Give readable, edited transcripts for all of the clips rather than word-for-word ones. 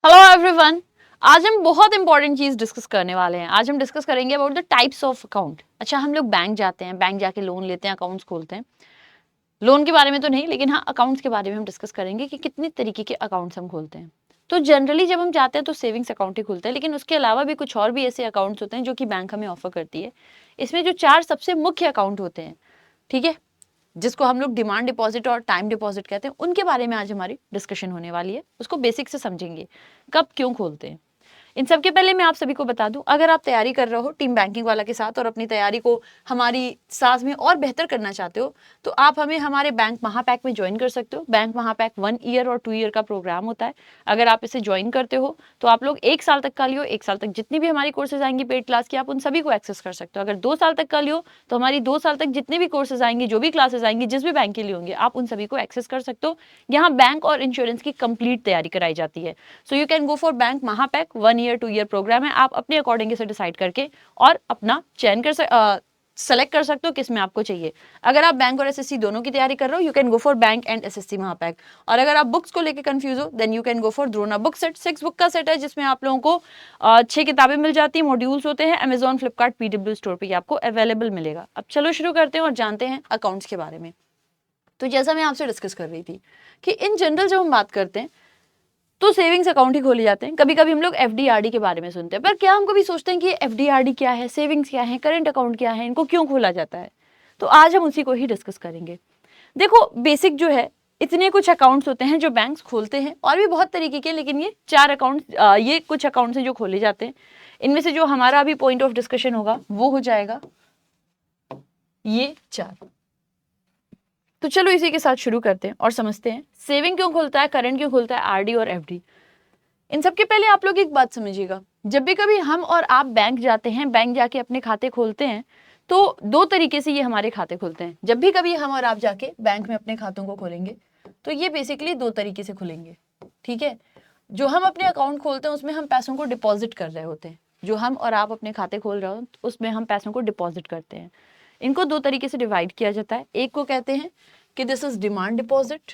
Hello everyone. आज हम बहुत इंपॉर्टेंट चीज डिस्कस करने वाले हैं। आज हम डिस्कस करेंगे about the types of account. अच्छा, हम लोग बैंक जाते हैं, बैंक जाके लोन लेते हैं, अकाउंट्स खोलते हैं। लोन के बारे में तो नहीं, लेकिन हाँ अकाउंट्स के बारे में हम डिस्कस करेंगे कि कितने तरीके के अकाउंट्स हम खोलते हैं। तो जनरली जब हम जाते हैं तो सेविंग्स अकाउंट ही खोलते हैं, लेकिन उसके अलावा भी कुछ और भी ऐसे अकाउंट्स होते हैं जो कि बैंक हमें ऑफर करती है। इसमें जो 4 सबसे मुख्य अकाउंट होते हैं, ठीक है, जिसको हम लोग डिमांड डिपॉजिट और टाइम डिपॉजिट कहते हैं, उनके बारे में आज हमारी डिस्कशन होने वाली है। उसको बेसिक से समझेंगे, कब क्यों खोलते हैं। इन सब के पहले मैं आप सभी को बता दूं, अगर आप तैयारी कर रहे हो टीम बैंकिंग वाला के साथ और अपनी तैयारी को हमारी साथ में और बेहतर करना चाहते हो, तो आप हमें हमारे बैंक महापैक में ज्वाइन कर सकते हो। बैंक महापैक 1 ईयर और 2 ईयर का प्रोग्राम होता है। अगर आप इसे ज्वाइन करते हो तो आप लोग 1 साल तक का लियो, 1 साल तक जितनी भी हमारी कोर्सेज आएंगी पेड क्लास की, आप उन सभी को एक्सेस कर सकते हो। अगर 2 साल तक का लियो तो हमारी 2 साल तक जितने भी कोर्सेज आएंगे, जो भी क्लासेस आएंगी, जिस भी बैंक के लिए होंगे, आप उन सभी को एक्सेस कर सकते हो। यहाँ बैंक और इंश्योरेंस की कंप्लीट तैयारी कराई जाती है। So you can go for bank Mahapack 1 year 2 year program है। आप अपने अकॉर्डिंग इसे डिसाइड करके और अपना चयन कर सेलेक्ट कर सकते हो किस में आपको चाहिए। अगर आप बैंक और एसएससी दोनों की तैयारी कर रहे हो, you can go for bank and SSC Mahapack. और अगर आप बुक्स को लेकर कंफ्यूज हो, then you can go for Drona book set. 6 book का सेट है जिसमें आप लोगों को 6 किताबें मिल जाती है, मॉड्यूल्स होते हैं। अमेजॉन, फ्लिपकार्ट, पीडब्ल्यू स्टोर पे आपको अवेलेबल मिलेगा। अब चलो शुरू करते हैं और जानते हैं अकाउंट्स के बारे में। तो जैसा मैं आपसे डिस्कस कर रही थी कि इन जनरल जब हम बात करते हैं तो सेविंग्स अकाउंट ही खोले जाते हैं। कभी कभी हम लोग एफडी के बारे में सुनते हैं, पर क्या हम कभी सोचते हैं कि एफडी क्या है, सेविंग्स क्या है, करंट अकाउंट क्या है, इनको क्यों खोला जाता है? तो आज हम उसी को ही डिस्कस करेंगे। देखो, बेसिक जो है, इतने कुछ अकाउंट्स होते हैं जो बैंक्स खोलते हैं, और भी बहुत तरीके के, लेकिन ये 4 अकाउंट्स, ये कुछ अकाउंट्स हैं जो खोले जाते हैं। इनमें से जो हमारा अभी पॉइंट ऑफ डिस्कशन होगा वो हो जाएगा ये 4। तो चलो इसी के साथ शुरू करते हैं और समझते हैं सेविंग क्यों खोलता है, करंट क्यों खोलता है, आरडी और एफडी। इन सबके पहले आप लोग एक बात समझिएगा, जब भी कभी हम और आप बैंक जाते हैं, बैंक जाके अपने खाते खोलते हैं, तो 2 तरीके से ये हमारे खाते खुलते हैं। जब भी कभी हम और आप जाके बैंक में अपने खातों को खोलेंगे तो ये बेसिकली 2 तरीके से खुलेंगे, ठीक है। जो हम अपने अकाउंट खोलते हैं उसमें हम पैसों को डिपॉजिट कर रहे होते हैं। जो हम और आप अपने खाते खोल रहे हो उसमें हम पैसों को डिपॉजिट करते हैं। इनको 2 तरीके से डिवाइड किया जाता है। एक को कहते हैं कि दिस इज डिमांड डिपॉजिट,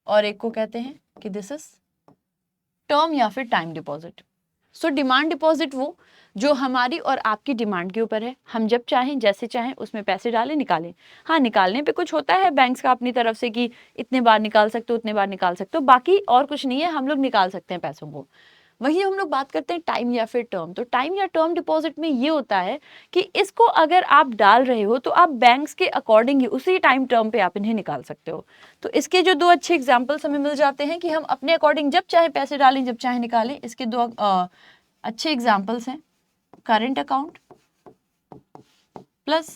और एक को कहते हैं कि दिस इज टर्म या फिर time deposit. So demand deposit वो जो हमारी और आपकी डिमांड के ऊपर है, हम जब चाहें जैसे चाहें उसमें पैसे डालें निकालें। हाँ, निकालने पे कुछ होता है बैंक्स का अपनी तरफ से कि इतने बार निकाल सकते हो, उतने बार निकाल सकते हो, बाकी और कुछ नहीं है, हम लोग निकाल सकते हैं पैसों को। वही हम लोग बात करते हैं टाइम या फिर टर्म। तो टाइम या टर्म डिपॉजिट में ये होता है कि इसको अगर आप डाल रहे हो तो आप बैंक्स के अकॉर्डिंग ही उसी टाइम टर्म पे आप इन्हें निकाल सकते हो। तो इसके जो 2 अच्छे एग्जांपल्स हमें मिल जाते हैं कि हम अपने अकॉर्डिंग जब चाहे पैसे डालें, जब चाहे निकालें। इसके 2 अच्छे एग्जांपल्स हैं, current account plus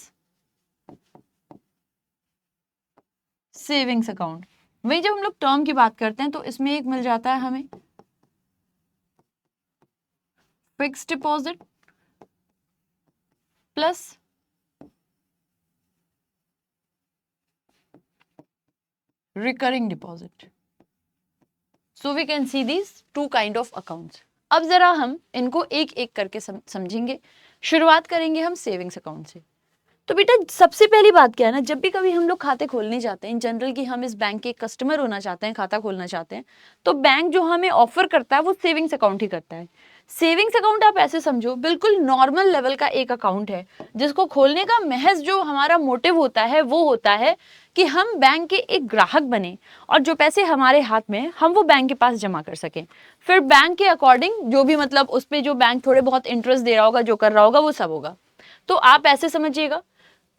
savings account. वही जब हम लोग टर्म की बात करते हैं तो इसमें एक मिल जाता है हमें fixed deposit plus recurring deposit. So we can see these 2 kind of accounts. अब जरा हम इनको एक एक करके समझेंगे। शुरुआत करेंगे हम सेविंग्स अकाउंट से। तो बेटा, सबसे पहली बात क्या है ना, जब भी कभी हम लोग खाते खोलने जाते हैं, इन जनरल कि हम इस बैंक के कस्टमर होना चाहते हैं, खाता खोलना चाहते हैं, तो बैंक जो हमें ऑफर करता है वो सेविंग्स अकाउंट ही करता है। सेविंग्स अकाउंट आप ऐसे समझो, बिल्कुल नॉर्मल लेवल का एक अकाउंट है जिसको खोलने का महज जो हमारा मोटिव होता है वो होता है कि हम बैंक के एक ग्राहक बने और जो पैसे हमारे हाथ में है हम वो बैंक के पास जमा कर सकें। फिर बैंक के अकॉर्डिंग जो भी, मतलब उस पर जो बैंक थोड़े बहुत इंटरेस्ट दे रहा होगा, जो कर रहा होगा, वो सब होगा। तो आप ऐसे समझिएगा,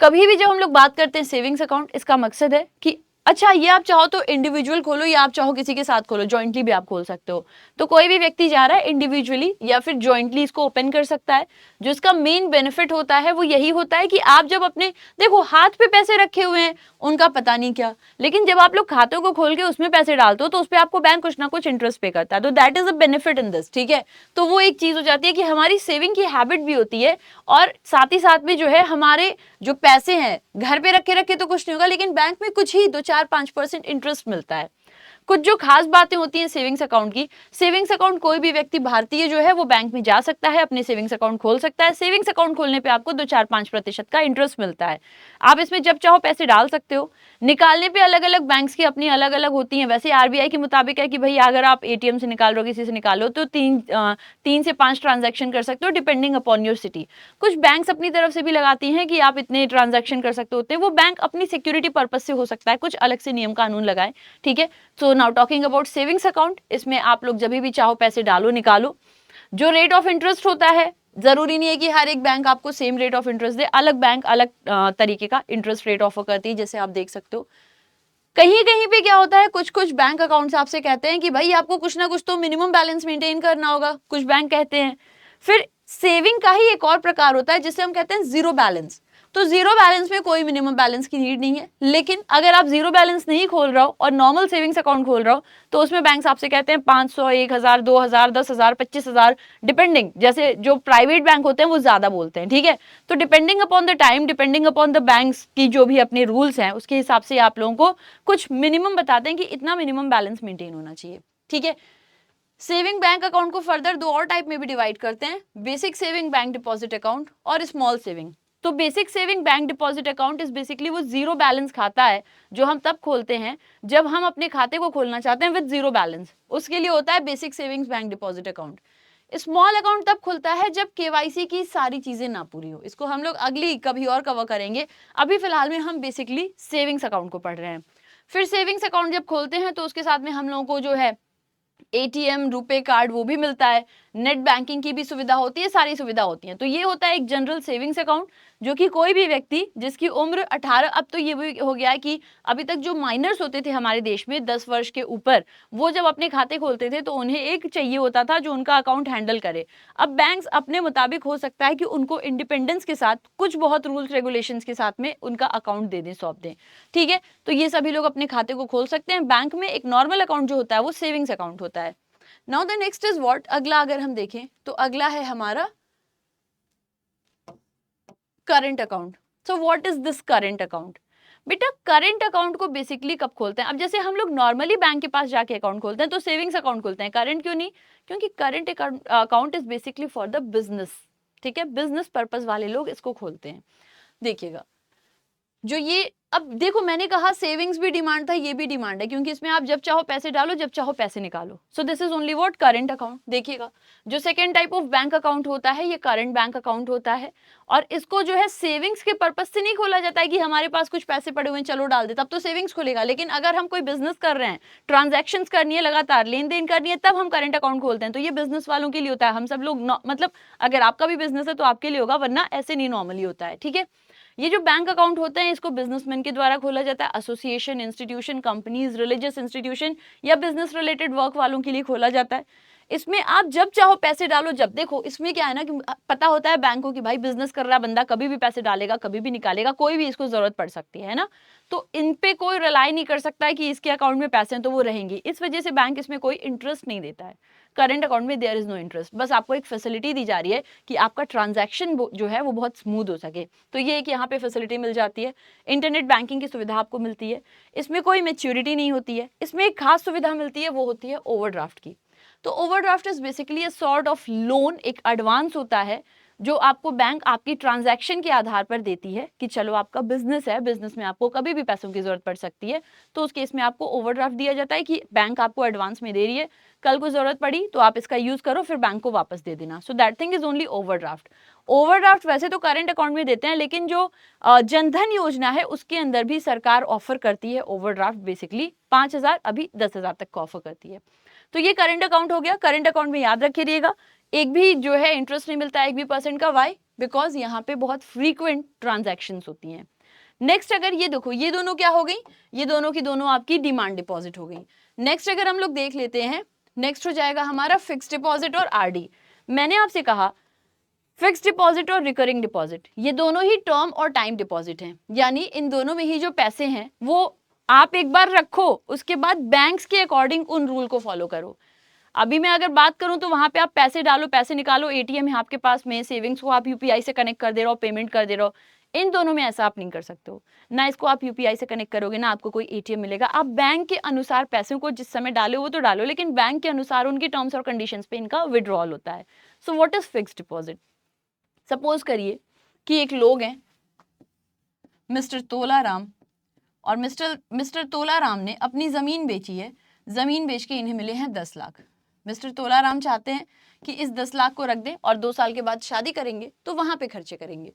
कभी भी जब हम लोग बात करते हैं सेविंग्स अकाउंट, इसका मकसद है कि अच्छा, ये आप चाहो तो इंडिविजुअल खोलो या आप चाहो किसी के साथ खोलो, जॉइंटली भी आप खोल सकते हो। तो कोई भी व्यक्ति जा रहा है इंडिविजुअली या फिर जॉइंटली इसको ओपन कर सकता है। जो इसका मेन बेनिफिट होता है वो यही होता है कि आप जब अपने, देखो, हाथ पे पैसे रखे हुए हैं उनका पता नहीं क्या, लेकिन जब आप लोग खातों को खोल के उसमें पैसे डालते हो तो उस पर आपको बैंक कुछ ना कुछ इंटरेस्ट पे करता है। तो that is a benefit in this, ठीक है। तो वो एक चीज हो जाती है कि हमारी सेविंग की हैबिट भी होती है, और साथ ही साथ में जो है हमारे जो पैसे हैं घर पे रखे रखे तो कुछ नहीं होगा, लेकिन बैंक में कुछ ही 2-4-5% इंटरेस्ट मिलता है। कुछ जो खास बातें होती हैं सेविंग्स अकाउंट की, सेविंग्स अकाउंट कोई भी व्यक्ति भारतीय जो है वो बैंक में जा सकता है, अपने सेविंग्स अकाउंट खोल सकता है। सेविंग्स अकाउंट खोलने पे आपको 2-4-5% का इंटरेस्ट मिलता है। आप इसमें जब चाहो पैसे डाल सकते हो। निकालने पे अलग अलग बैंक्स की अपनी अलग अलग होती हैं। वैसे आरबीआई के मुताबिक है कि भाई अगर आप एटीएम से निकाल रहे हो, किसी से निकालो, तो 3 से 5 ट्रांजैक्शन कर सकते हो डिपेंडिंग अपॉन योर सिटी। कुछ बैंक्स अपनी तरफ से भी लगाती हैं कि आप इतने ट्रांजैक्शन कर सकते होते हैं। वो बैंक अपनी सिक्योरिटी पर्पज से हो सकता है, कुछ अलग से नियम कानून लगाए, ठीक है। So now talking about savings account, इसमें आप लोग जब भी चाहो पैसे डालो निकालो। जो रेट ऑफ इंटरेस्ट होता है, जरूरी नहीं है कि हर एक बैंक आपको सेम रेट ऑफ इंटरेस्ट दे, अलग बैंक अलग तरीके का इंटरेस्ट रेट ऑफर करती है, जैसे आप देख सकते हो। कहीं कहीं पे क्या होता है, कुछ कुछ बैंक अकाउंट्स आपसे कहते हैं कि भाई आपको कुछ ना कुछ तो मिनिमम बैलेंस मेंटेन करना होगा, कुछ बैंक कहते हैं। फिर सेविंग का ही एक और प्रकार होता है जिसे हम कहते हैं जीरो बैलेंस। तो जीरो बैलेंस में कोई मिनिमम बैलेंस की नीड नहीं है, लेकिन अगर आप जीरो बैलेंस नहीं खोल रहे हो और नॉर्मल सेविंग्स अकाउंट खोल रहे हो, तो उसमें बैंक्स आपसे कहते हैं 500, 1000, 2000, 10,000, 25,000 डिपेंडिंग, जैसे जो प्राइवेट बैंक होते हैं वो ज्यादा बोलते हैं, ठीक है। तो depending upon the time, depending upon the banks की जो भी अपने रूल्स हैं, उसके हिसाब से आप लोगों को कुछ मिनिमम बताते हैं कि इतना मिनिमम बैलेंस मेंटेन होना चाहिए, ठीक है। सेविंग बैंक अकाउंट को फर्दर 2 और टाइप में भी डिवाइड करते हैं, basic saving bank deposit account और स्मॉल सेविंग। तो basic saving bank deposit account is basically वो जीरो बैलेंस खाता है जो हम तब खोलते हैं जब हम अपने खाते को खोलना चाहते हैं विद जीरो बैलेंस, उसके लिए होता है basic savings bank deposit account. Small account तब खुलता है जब केवाईसी की सारी चीजें ना पूरी हो, इसको हम लोग अगली कभी और कवर करेंगे, अभी फिलहाल में हम बेसिकली सेविंग्स अकाउंट को पढ़ रहे हैं। फिर सेविंग्स अकाउंट जब खोलते हैं तो उसके साथ में हम लोगों को जो है एटीएम, रुपे कार्ड वो भी मिलता है, नेट बैंकिंग की भी सुविधा होती है, सारी सुविधा होती है। तो ये होता है एक जनरल सेविंग्स अकाउंट, जो कि कोई भी व्यक्ति जिसकी उम्र 18, अब तो ये भी हो गया है कि अभी तक जो माइनर्स होते थे हमारे देश में 10 वर्ष के ऊपर, वो जब अपने खाते खोलते थे तो उन्हें एक चाहिए होता था जो उनका अकाउंट हैंडल करे। अब बैंक्स अपने मुताबिक हो सकता है कि उनको इंडिपेंडेंस के साथ कुछ बहुत रूल्स रेगुलेशंस के साथ में उनका अकाउंट दे दें, सौंप दें, ठीक है। तो ये सभी लोग अपने खाते को खोल सकते हैं। बैंक में एक नॉर्मल अकाउंट जो होता है वो सेविंग्स अकाउंट होता है। Now the next is what, अगला अगर हम देखें तो अगला है हमारा current account. So what is this current account? बेटा करंट अकाउंट को बेसिकली कब खोलते हैं? अब जैसे हम लोग नॉर्मली बैंक के पास जाके अकाउंट खोलते हैं तो सेविंग्स अकाउंट खोलते हैं, करंट क्यों नहीं? क्योंकि current account is basically for the business, ठीक है, बिजनेस पर्पस वाले लोग इसको खोलते हैं। देखिएगा, जो ये, अब देखो मैंने कहा सेविंग्स भी डिमांड था, ये भी डिमांड है, क्योंकि इसमें आप जब चाहो पैसे डालो, जब चाहो पैसे निकालो। So this is only what, current account. देखिएगा, जो second type of bank account होता है ये करंट बैंक अकाउंट होता है, और इसको जो है सेविंग्स के पर्पज से नहीं खोला जाता है कि हमारे पास कुछ पैसे पड़े हुए हैं चलो डाल दे, तब तो सेविंग्स खुलेगा। लेकिन अगर हम कोई बिजनेस कर रहे हैं, ट्रांजैक्शंस करनी है, लगातार लेन देन करनी है, तब हम करंट अकाउंट खोलते हैं। तो ये बिजनेस वालों के लिए होता है। हम सब लोग मतलब अगर आपका भी बिजनेस है तो आपके लिए होगा, वरना ऐसे नहीं नॉर्मली होता है, ठीक है। ये जो बैंक अकाउंट होते हैं इसको बिजनेसमैन के द्वारा खोला जाता है, association, institution, companies, religious institution या बिजनेस रिलेटेड वर्क वालों के लिए खोला जाता है। इसमें आप जब चाहो पैसे डालो, जब देखो इसमें क्या है ना कि पता होता है बैंक को कि भाई बिजनेस कर रहा बंदा कभी भी पैसे डालेगा, कभी भी निकालेगा, कोई भी इसको जरूरत पड़ सकती है ना, तो इन पे कोई रिलाई नहीं कर सकता है कि इसके अकाउंट में पैसे हैं तो वो रहेंगे। इस वजह से बैंक इसमें कोई इंटरेस्ट नहीं देता है। करंट अकाउंट में देयर इज नो इंटरेस्ट, बस आपको एक फैसिलिटी दी जा रही है कि आपका ट्रांजैक्शन जो है वो बहुत स्मूथ हो सके। तो ये एक यहाँ पे फैसिलिटी मिल जाती है, इंटरनेट बैंकिंग की सुविधा आपको मिलती है, इसमें कोई मैच्योरिटी नहीं होती है। इसमें एक खास सुविधा मिलती है, वो होती है ओवरड्राफ्ट की। तो overdraft is basically a sort of loan, एक एडवांस होता है जो आपको बैंक आपकी ट्रांजैक्शन के आधार पर देती है कि चलो आपका बिजनेस है, बिजनेस में आपको कभी भी पैसों की जरूरत पड़ सकती है, तो उस केस में आपको ओवरड्राफ्ट दिया जाता है कि बैंक आपको एडवांस में दे रही है, कल को जरूरत पड़ी तो आप इसका यूज करो, फिर बैंक को वापस दे देना। So that thing is only overdraft. Overdraft वैसे तो करंट अकाउंट में देते हैं, लेकिन जो जनधन योजना है उसके अंदर भी सरकार ऑफर करती है ओवरड्राफ्ट, बेसिकली 5,000 अभी 10,000 तक का ऑफर करती है। तो ये करंट अकाउंट हो गया। करंट अकाउंट में याद रखिएगा एक भी जो है इंटरेस्ट नहीं मिलता है, 1% का। वाई? बिकॉज यहाँ पे बहुत फ्रीक्वेंट ट्रांजैक्शंस होती हैं। नेक्स्ट अगर ये देखो, ये दोनों क्या हो गई, ये दोनों की दोनों आपकी डिमांड डिपॉजिट हो गई। नेक्स्ट अगर हम लोग देख लेते हैं, नेक्स्ट हो जाएगा हमारा फिक्स डिपॉजिट और आरडी। मैंने आपसे कहा फिक्स डिपॉजिट और रिकरिंग डिपॉजिट ये दोनों ही टर्म और टाइम डिपॉजिट हैं, यानी इन दोनों में ही जो पैसे हैं वो आप एक बार रखो, उसके बाद बैंक्स के अकॉर्डिंग उन रूल को फॉलो करो। अभी मैं अगर बात करूं तो वहां पे आप पैसे डालो, पैसे निकालो, एटीएम है आपके पास में, सेविंग्स को आप यूपीआई से कनेक्ट कर दे रहे हो, पेमेंट कर दे रहे हो। इन दोनों में ऐसा आप नहीं कर सकते हो, ना इसको आप यूपीआई से कनेक्ट करोगे, ना आपको कोई एटीएम मिलेगा। आप बैंक के अनुसार पैसों को जिस समय डालो वो तो डालो, लेकिन बैंक के अनुसार उनकी टर्म्स और कंडीशंस पे इनका विड्रॉल होता है। So what is fixed deposit? Suppose करिए कि एक लोग हैं मिस्टर तोलाराम, और मिस्टर तोलाराम ने अपनी जमीन बेची है, जमीन बेच के इन्हें मिले हैं 10 लाख। मिस्टर तोलाराम चाहते हैं कि इस 10 लाख को रख दें और 2 साल के बाद शादी करेंगे तो वहां पे खर्चे करेंगे।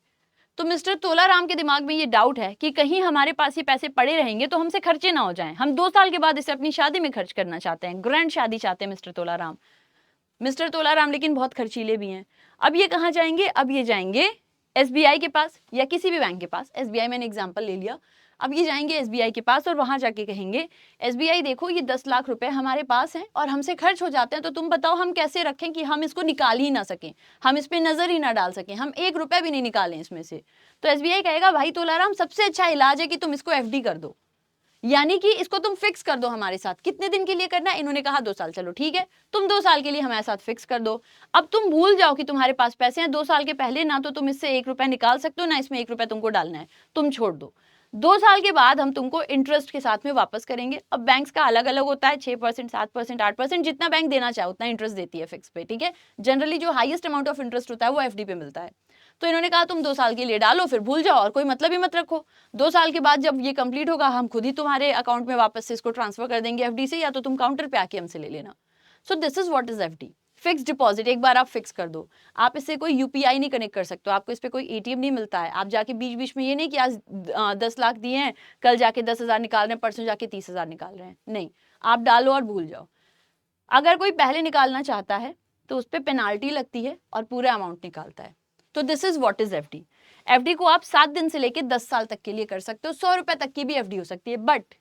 तो मिस्टर तोलाराम के दिमाग में ये डाउट है कि कहीं हमारे पास ये पैसे पड़े रहेंगे तो हमसे खर्चे ना हो जाएं, हम 2 साल के बाद इसे अपनी शादी में खर्च करना चाहते हैं, ग्रैंड शादी चाहते हैं मिस्टर तोलाराम लेकिन बहुत खर्चीले भी हैं। अब ये कहाँ जाएंगे? अब ये जाएंगे एसबीआई के पास या किसी भी बैंक के पास। एसबीआई मैंने एग्जांपल ले लिया। अब ये जाएंगे एसबीआई के पास और वहां जाके कहेंगे एसबीआई देखो ये 10 लाख रुपए हमारे पास हैं और हमसे खर्च हो जाते हैं, तो तुम बताओ हम कैसे रखें कि हम इसको निकाल ही ना सकें, हम इस पे नजर ही ना डाल सकें, हम 1 रुपया भी नहीं निकालें इसमें से। तो एसबीआई कहेगा भाई तोलाराम सबसे अच्छा इलाज है कि तुम इसको एफडी कर दो, यानी कि इसको तुम फिक्स कर दो हमारे साथ। कितने दिन के लिए करना है? इन्होंने कहा 2 साल। चलो ठीक है, तुम 2 साल के लिए हमारे साथ फिक्स कर दो। अब तुम भूल जाओ कि तुम्हारे पास पैसे हैं। 2 साल के पहले ना तो तुम इससे 1 रुपया निकाल सकते हो, ना इसमें 1 रुपया तुमको डालना है, तुम छोड़ दो। 2 साल के बाद हम तुमको इंटरेस्ट के साथ में वापस करेंगे। अब बैंक्स का अलग अलग होता है, 6%, 7%, 8%, जितना बैंक देना चाहे उतना इंटरेस्ट देती है फिक्स पे, ठीक है। जनरली जो हाईएस्ट अमाउंट ऑफ इंटरेस्ट होता है वो एफडी पे मिलता है। तो इन्होंने कहा तुम 2 साल के लिए डालो, फिर भूल जाओ और कोई मतलब ही मत रखो। 2 साल के बाद जब ये कंप्लीट होगा हम खुद ही तुम्हारे अकाउंट में वापस से इसको ट्रांसफर कर देंगे एफडी से, या तो तुम काउंटर पे आके हमसे ले लेना। So this is what is FD, fix deposit. एक बार आप फिक्स कर दो, आप इससे कोई यूपीआई नहीं कनेक्ट कर सकते हो, आपको इस पे कोई एटीएम नहीं मिलता है। आप जाके बीच बीच में ये नहीं कि आज 10 लाख दिए हैं, कल जाके 10,000 निकाल रहे हैं, परसों जाके 30,000 निकाल रहे हैं, नहीं। आप डालो और भूल जाओ। अगर कोई पहले निकालना चाहता है तो उस पर पेनाल्टी लगती है और पूरा अमाउंट निकालता है। तो this is what is FD. FD को आप 7 दिन से लेके 10 साल तक के लिए कर सकते हो। 100 रुपए तक की भी एफडी हो सकती है। बट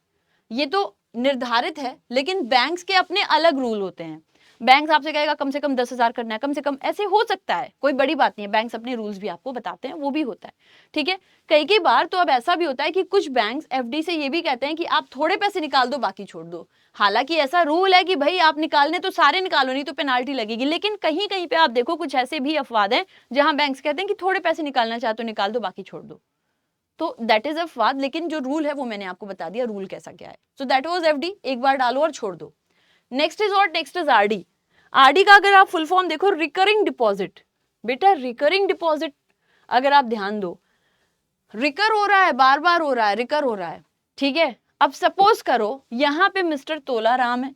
ये तो निर्धारित है, लेकिन बैंक्स के अपने अलग रूल होते हैं। बैंक्स आपसे कहेगा कम से कम 10,000 करना है, कम से कम, ऐसे हो सकता है, कोई बड़ी बात नहीं है। बैंक्स अपने रूल्स भी आपको बताते हैं, वो भी होता है, ठीक है। कई बार तो अब ऐसा भी होता है कि कुछ बैंक्स एफडी से ये भी कहते हैं कि आप थोड़े पैसे निकाल दो, बाकी छोड़ दो। हालांकि ऐसा रूल है कि भाई आप निकालने तो सारे निकालो, नहीं तो पेनाल्टी लगेगी। लेकिन कहीं कहीं पे आप देखो कुछ ऐसे भी अफवाद हैं जहां बैंक्स कहते हैं कि थोड़े पैसे निकालना चाहते हो निकाल दो, बाकी छोड़ दो। तो दैट इज अफवाद, लेकिन जो रूल है वो मैंने आपको बता दिया रूल कैसा क्या है। सो दैट वाज एफडी, एक बार डालो और छोड़ दो। Next is what? Next is RD. RD का अगर आप फुल फॉर्म देखो, रिकरिंग डिपॉजिट। बेटा रिकरिंग डिपॉजिट अगर आप ध्यान दो, रिकर हो रहा है, बार बार हो रहा है, रिकर हो रहा है, ठीक है। अब सपोज करो यहां पे मिस्टर तोलाराम है,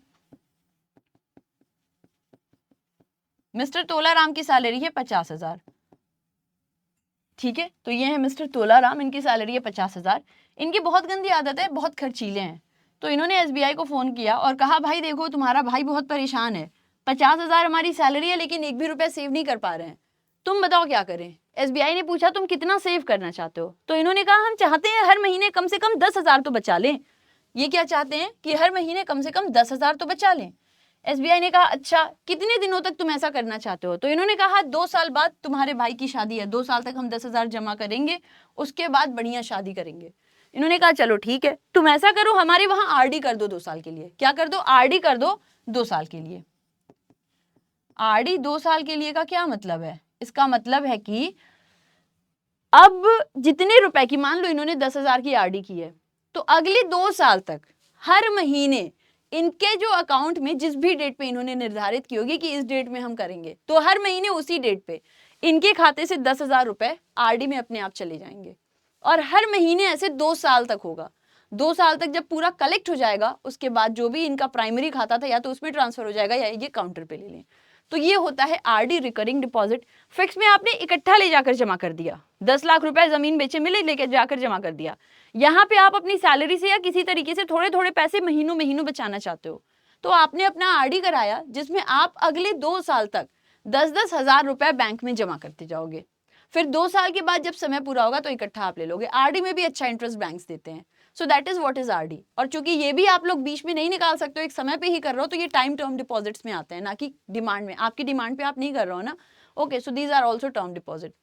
मिस्टर तोलाराम की सैलरी है 50,000, ठीक है। तो ये है मिस्टर तोलाराम, इनकी सैलरी है 50,000। इनकी बहुत गंदी आदत है, बहुत खर्चीले हैं। तो इन्होंने एसबीआई को फोन किया और कहा भाई देखो तुम्हारा भाई बहुत परेशान है, 50,000 हमारी सैलरी है लेकिन 1 भी रुपया सेव नहीं कर पा रहे हैं, तुम बताओ क्या करें। एसबीआई ने पूछा तुम कितना सेव करना चाहते हो? तो इन्होंने कहा हम चाहते हैं हर महीने कम से कम 10,000 तो बचा लें। ये क्या चाहते हैं कि हर महीने कम से कम 10,000 तो बचा लें। एसबीआई ने कहा अच्छा कितने दिनों तक तुम ऐसा करना चाहते हो? तो इन्होंने कहा 2 साल बाद तुम्हारे भाई की शादी है, 2 साल तक हम 10,000 जमा करेंगे, उसके बाद बढ़िया शादी करेंगे। इन्होंने कहा चलो ठीक है, तुम ऐसा करो हमारे वहां आरडी कर दो 2 साल के लिए। क्या कर दो? आरडी कर दो 2 साल के लिए। आरडी 2 साल के लिए का क्या मतलब है? इसका मतलब है कि अब जितने रुपए की, मान लो इन्होंने 10,000 की आरडी की है, तो अगले 2 साल तक हर महीने इनके जो अकाउंट में जिस भी डेट पे इन्होंने निर्धारित की होगी कि इस डेट में हम करेंगे, तो हर महीने उसी डेट पे इनके खाते से 10,000 रुपए आरडी में अपने आप चले जाएंगे। और हर महीने ऐसे 2 साल तक होगा। 2 साल तक जब पूरा कलेक्ट हो जाएगा, उसके बाद जो भी इनका प्राइमरी खाता था या तो उसमें ट्रांसफर हो जाएगा या ये काउंटर पे ले लें। तो ये होता है आरडी, रिकरिंग डिपॉजिट। फिक्स में आपने इकट्ठा ले जाकर जमा कर दिया, 10 लाख रुपए जमीन बेचे मिले, लेके जाकर जमा कर दिया। यहाँ पे आप अपनी सैलरी से या किसी तरीके से थोड़े थोड़े पैसे महीनों महीनों बचाना चाहते हो, तो आपने अपना आरडी कराया जिसमें आप अगले 2 साल तक 10-10 हजार रुपए बैंक में जमा करते जाओगे। फिर 2 साल के बाद जब समय पूरा होगा तो इकट्ठा आप ले लोगे। आरडी में भी अच्छा इंटरेस्ट बैंक्स देते हैं। So that is what is RD. और चूंकि ये भी आप लोग बीच में नहीं निकाल सकते हो, एक समय पे ही कर रहे हो, तो ये टाइम टर्म डिपॉजिट्स में आते हैं, ना कि डिमांड में। आपकी डिमांड पे आप नहीं कर रहे हो ना, okay. So these are also term deposit.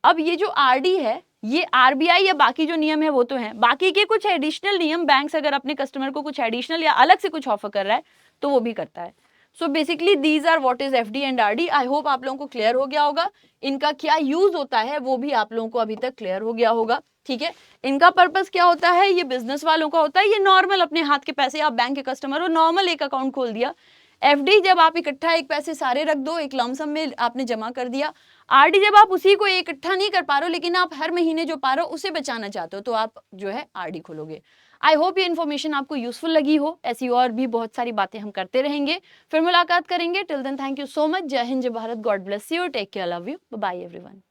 अब ये जो आरडी है, ये आरबीआई या बाकी जो नियम है वो तो है, बाकी के कुछ एडिशनल नियम बैंक्स अगर अपने कस्टमर को कुछ एडिशनल या अलग से कुछ ऑफर कर रहा है तो वो भी करता है। So basically these are what is FD and RD. I hope आप लोगों को क्लियर हो गया होगा, इनका क्या यूज होता है वो भी आप लोगों को अभी तक क्लियर हो गया होगा। ठीक है, इनका पर्पस क्या होता है, ये बिजनेस वालों का होता है, ये नॉर्मल अपने हाथ के पैसे, आप बैंक के कस्टमर हो, नॉर्मल एक अकाउंट खोल दिया। एफडी जब आप इकट्ठा एक पैसे सारे रख दो, एक लमसम में आपने जमा कर दिया। आरडी जब आप उसी को इकट्ठा नहीं कर पा रहे हो लेकिन आप हर महीने जो पा रहे हो उसे बचाना चाहते हो, तो आप जो है आरडी खोलोगे। आई होप ये इन्फॉर्मेशन आपको यूजफुल लगी हो, ऐसी और भी बहुत सारी बातें हम करते रहेंगे, फिर मुलाकात करेंगे। Till then thank you so much. जय हिंद, जय Bharat, God bless you, take care, love you, bye everyone.